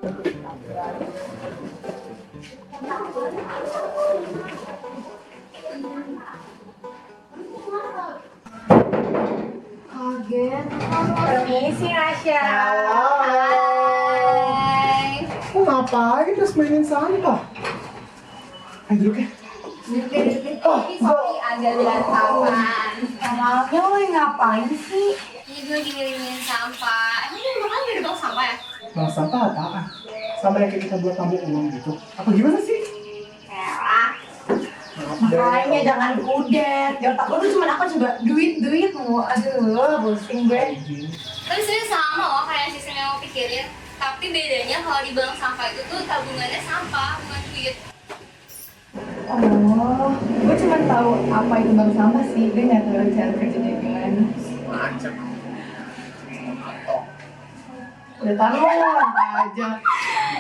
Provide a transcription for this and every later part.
Kaget. Permisi, Rasya. Halo. Hai. Kok ngapain terus mainin sampah? Ayo duduk ya. Duduk. Sorry, agak berantakan. Emangnya lo yang ngapain sih? Ini gue lagi ngirimin sampah. Emang lu makan dari bang sampah ya? Bang sampah apaan? Sampah yang kita buat tabung uang gitu. Apa gimana sih? Elah. Makanya jangan kudet. Di otak lu tuh cuma apa coba? Duit mu. Aduh, pusing gue. Tapi sebenarnya sama loh kayak sistem yang mau pikirin. Tapi bedanya kalau di bank sampah itu tuh tabungannya sampah, bukan duit. Oh, gue cuma tahu apa itu bank sampah sih. Gue nggak tahu cara kerjanya gimana. Macet. Udah tahu apa aja.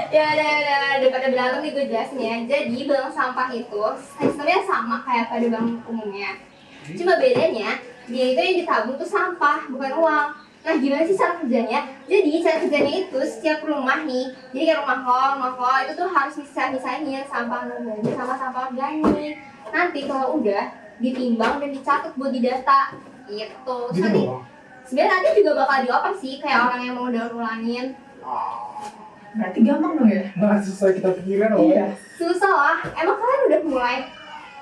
Ya udah daripada berantem nih gue jelasin ya. Jadi bank sampah itu sistemnya sama kayak pada bank umumnya. Cuma bedanya dia itu yang ditabung tuh sampah, bukan uang. Nah gimana sih cara kerjanya? Jadi cara kerjanya itu setiap rumah nih, jadi kayak rumah lo itu tuh harus misahin sampah organik sama sampah organik. Nanti kalau udah ditimbang dan dicatat buat di data gitu. Gitu Nanti doang. sebenarnya nanti juga bakal dioper sih kayak orang yang mau daur ulangin. Berarti gampang dong ya? Nah, sesuai kita pikirin loh. Iya. Susah lah, emang kalian udah mulai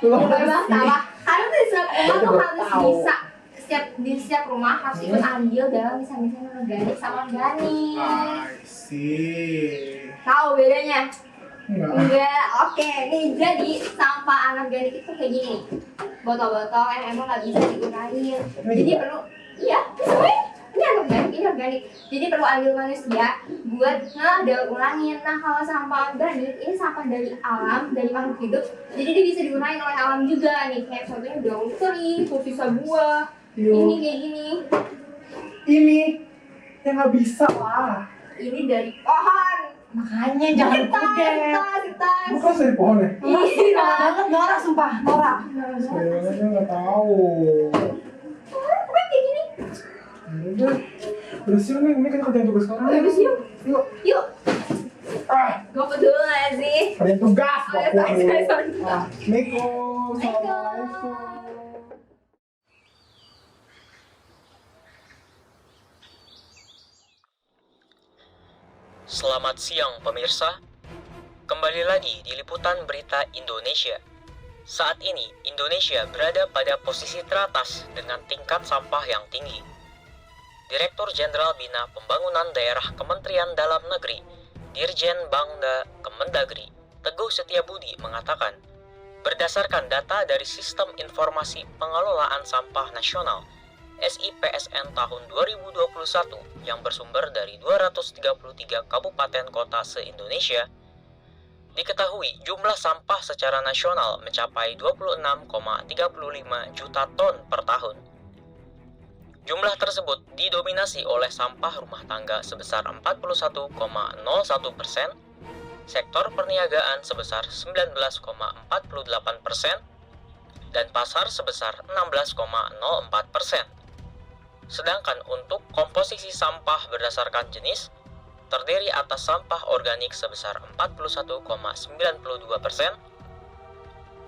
Belum banget apa? Karena tuh di setiap rumah Kita tuh baru harus tahu. bisa di setiap rumah harus ikut andil dalam misalnya organik sama organik. I see. Tahu bedanya? Enggak. Enggak, oke. Nih jadi sampah anorganik itu kayak gini. Botol-botol yang emang nggak bisa digunain. Jadi juga? perlu, iya, ini organik. Jadi perlu andil manusia buat daur ulangin. Nah kalau sampah organik ini sampah dari alam, dari makhluk hidup. Jadi dia bisa digunain oleh alam juga nih. Kayak contohnya daun kering, sisa buah. Yo. Ini kayak gini. Ini yang nggak bisa lah. Ini dari pohon. Makanya jangan kudet. Kita. Bukan dari pohon ya? Iya. Banget norak sumpah, norak. Saya nggak tahu. Kayak gini. Udah, udah siap nih. Ini kan kerjaan tugas sekarang. Udah siap. Yuk. Yuk. Ah, Gue peduli gak sih? kerjaan tugas. Sorry. Assalamualaikum. Assalamualaikum. Selamat siang pemirsa, kembali lagi di Liputan Berita Indonesia. Saat ini Indonesia berada pada posisi teratas dengan tingkat sampah yang tinggi. Direktur Jenderal Bina Pembangunan Daerah Kementerian Dalam Negeri, Dirjen Bangda Kemendagri, Teguh Setiabudi mengatakan, berdasarkan data dari Sistem Informasi Pengelolaan Sampah Nasional SIPSN tahun 2021 yang bersumber dari 233 kabupaten kota se-Indonesia, diketahui jumlah sampah secara nasional mencapai 26,35 juta ton per tahun. Jumlah tersebut didominasi oleh sampah rumah tangga sebesar 41,01%, sektor perniagaan sebesar 19,48%, dan pasar sebesar 16,04%. Sedangkan untuk komposisi sampah berdasarkan jenis, terdiri atas sampah organik sebesar 41,92%,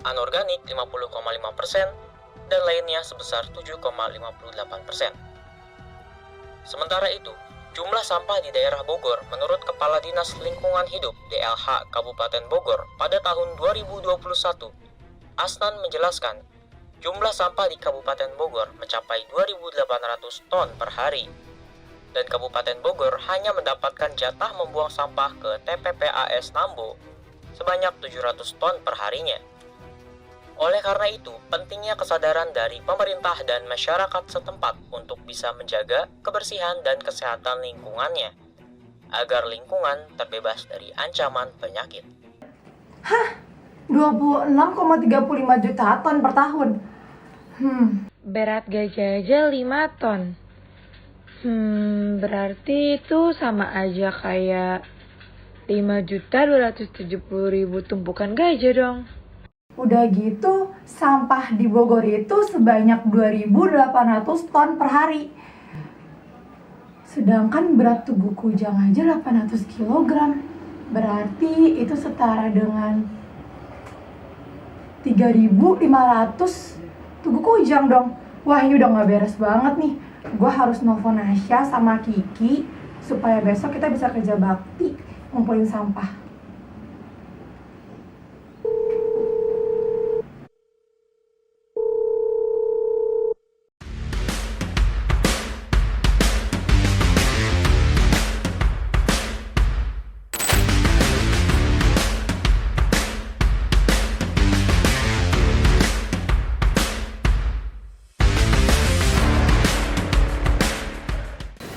anorganik 50,5%, dan lainnya sebesar 7,58%. Sementara itu, jumlah sampah di daerah Bogor menurut Kepala Dinas Lingkungan Hidup DLH Kabupaten Bogor pada tahun 2021, Asnan menjelaskan, jumlah sampah di Kabupaten Bogor mencapai 2.800 ton per hari, dan Kabupaten Bogor hanya mendapatkan jatah membuang sampah ke TPPAS Nambo sebanyak 700 ton per harinya. Oleh karena itu, pentingnya kesadaran dari pemerintah dan masyarakat setempat untuk bisa menjaga kebersihan dan kesehatan lingkungannya, agar lingkungan terbebas dari ancaman penyakit. 26,35 juta ton per tahun. Berat gajah aja 5 ton. Berarti itu sama aja kayak 5.270.000 tumpukan gajah dong. Udah gitu, sampah di Bogor itu sebanyak 2.800 ton per hari. Sedangkan berat tubuh Kujang aja 800 kg. Berarti itu setara dengan 3.500 tugu kujang dong. Wah, ini udah gak beres banget nih. Gue harus nelfon Nasya sama Kiki supaya besok kita bisa kerja bakti ngumpulin sampah.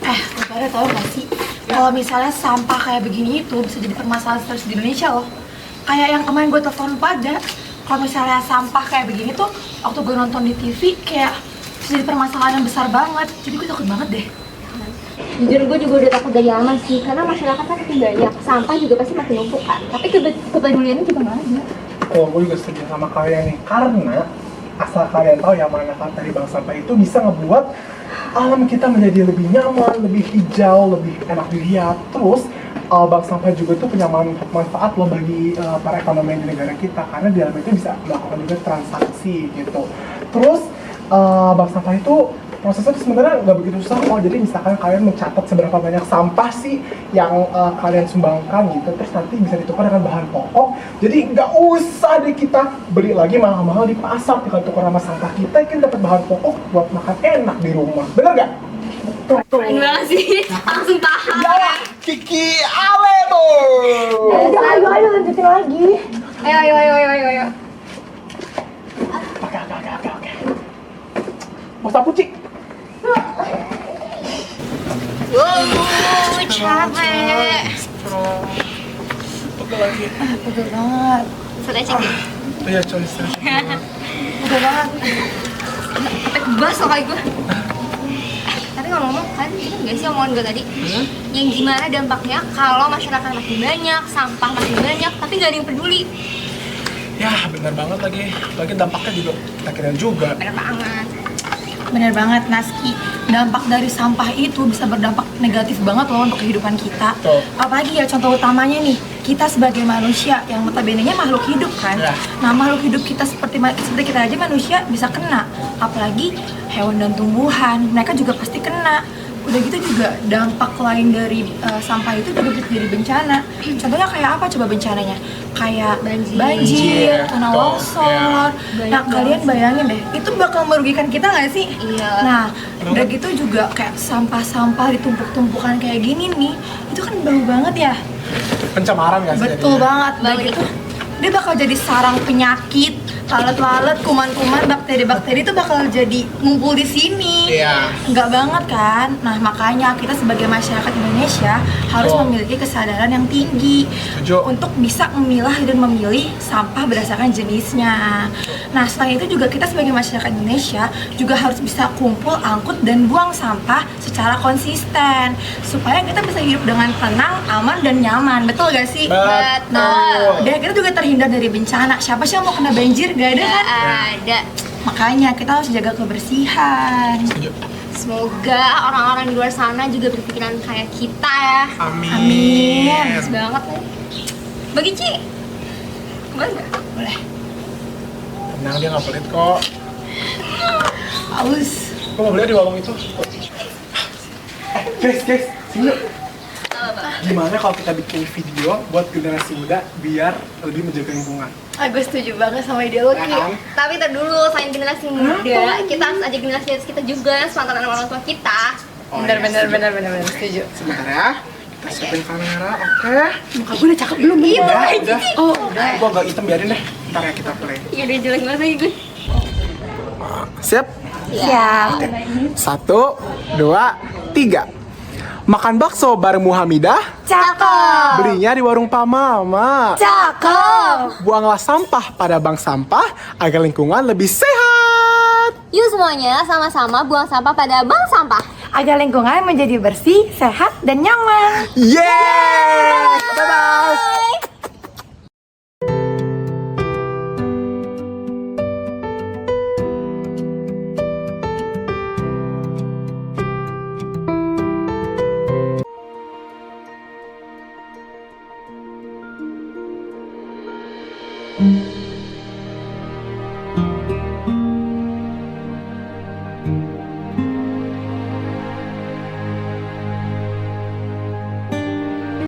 Lo pada tau gak sih, kalau misalnya sampah kayak begini itu bisa jadi permasalahan serius di Indonesia loh. Kayak yang kemarin gue telepon pada, kalau misalnya sampah kayak begini tuh, waktu gue nonton di TV kayak bisa jadi permasalahan yang besar banget. Jadi gue takut banget deh. Jujur gue juga udah takut dari lama sih, karena masyarakat kan makin banyak, sampah juga pasti makin numpuk kan. Tapi kepeduliannya juga nggak ada. Oh, gue juga setuju sama kalian nih, karena asal kalian tahu yang manfaat dari bank sampah itu bisa ngebuat alam kita menjadi lebih nyaman, lebih hijau, lebih enak dilihat. Terus bank sampah juga tuh punya manfaat loh bagi perekonomian di negara kita, karena di dalam itu bisa melakukan juga transaksi gitu. Terus bank sampah itu prosesnya sebenarnya nggak begitu susah kok. Jadi misalkan kalian mencatat seberapa banyak sampah sih yang kalian sumbangkan gitu, terus nanti bisa ditukar dengan bahan pokok. Jadi nggak usah deh kita beli lagi mahal-mahal di pasar, tinggal tukar sama sampah kita kan dapat bahan pokok buat makan enak di rumah. Bener nggak? Keren banget sih, langsung paham. Ya, Kiki Ale tuh. Ayo lanjutin lagi. Ayo. Oke. Mau sapu, Cik? Capek. Pegel lagi. Pegel banget. Sudah cek ya? Iya, coy. Pegel banget. Bebas loh kali gue. Tapi ngomong-ngomong, kalian ingat gak sih omongan gue tadi? Yang gimana dampaknya kalau masyarakat makin banyak, sampah makin banyak, tapi gak ada yang peduli. Ya, bener banget lagi. Lagi dampaknya juga kita kira juga. Bener banget. Bener banget, Naski. Dampak dari sampah itu bisa berdampak negatif banget loh untuk kehidupan kita. Betul. Apalagi ya contoh utamanya nih, kita sebagai manusia yang notabene-nya makhluk hidup kan. Ya. Nah, makhluk hidup kita seperti kita aja manusia bisa kena. Apalagi hewan dan tumbuhan, mereka juga pasti kena. Udah gitu juga dampak lain dari sampah itu juga bisa jadi bencana. Contohnya kayak apa coba bencananya? Kayak banjir, tanah Betul, longsor. Nah, kalian bayangin deh, itu bakal merugikan kita nggak sih? Iya. Nah, udah gitu juga kayak sampah-sampah ditumpuk-tumpukan kayak gini nih, itu kan bau banget ya. Pencemaran nggak sih? Betul jadinya? banget. Udah gitu, dia bakal jadi sarang penyakit, lalat-lalat, kuman-kuman, bakteri-bakteri itu bakal jadi ngumpul di sini. Iya. Enggak banget kan? Nah, makanya kita sebagai masyarakat Indonesia harus memiliki kesadaran yang tinggi Setuju. untuk bisa memilah dan memilih sampah berdasarkan jenisnya. Nah, selain itu juga kita sebagai masyarakat Indonesia juga harus bisa kumpul, angkut, dan buang sampah secara konsisten supaya kita bisa hidup dengan tenang, aman, dan nyaman. Betul gak sih? Betul. Nah, dan kita juga terhindar dari bencana. Siapa sih yang mau kena banjir? Gak ada kan? Ada. Makanya kita harus jaga kebersihan. Setuju. Semoga orang-orang di luar sana juga berpikiran kayak kita ya. Amin. Bagus banget nih. Bagi Ci. Boleh nggak? Boleh. Tenang, dia nggak pelit kok. Haus. Gue mau beli di warung itu. Guys, sini yuk. Gimana kalau kita bikin video buat generasi muda biar lebih menjaga lingkungan? Gue setuju banget sama ide lo, Ki. Ya kan? Tapi ntar dulu, selain generasi muda, kita harus ajak generasi atas kita juga, sepantaran sama orang tua kita. Oh, iya, bener, setuju. Sebentar ya. Kita siapin kamera, oke? Muka gue udah cakep belum? Iya, Udah. Oh, Gue agak hitam biarin deh. Ntar ya kita play. Iya udah jelek banget lagi gue. Siap? siap. 1, 2, 3. Makan bakso bareng Muhamidah. Cakep. Belinya di warung Pak Mama. Cakep. Buanglah sampah pada bank sampah agar lingkungan lebih sehat. Yuk semuanya sama-sama buang sampah pada bank sampah. Agar lingkungan menjadi bersih, sehat, dan nyaman. Yeay! Bye-bye! ya.